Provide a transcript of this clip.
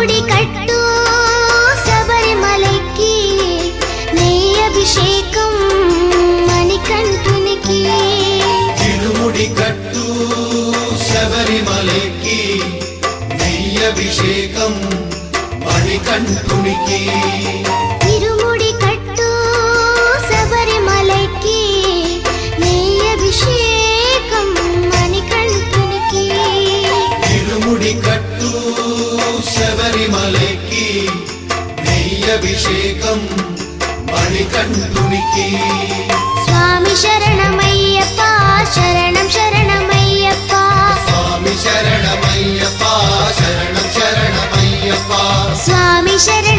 తిరుముడి కట్టు శబరిమలకి నెయ్యి అభిషేకం మణికంఠునికి తిరుముడి కట్టు శబరిమలకి నెయ్యి అభిషేకం మణికంఠునికి తిరుముడి కట్టు శబరిమలకి నెయ్యి అభిషేకం మణికంఠునికి తిరుముడి కట్టు శబరిమలకి నెయ్యి అభిషేకం మణికంఠునికి స్వామి శరణమయ్యప్ప శరణం శరణమయ్యప్ప స్వామి శరణమయ్యప్ప శరణం శరణమయ్యప్ప స్వామి శరణమయ్యప్ప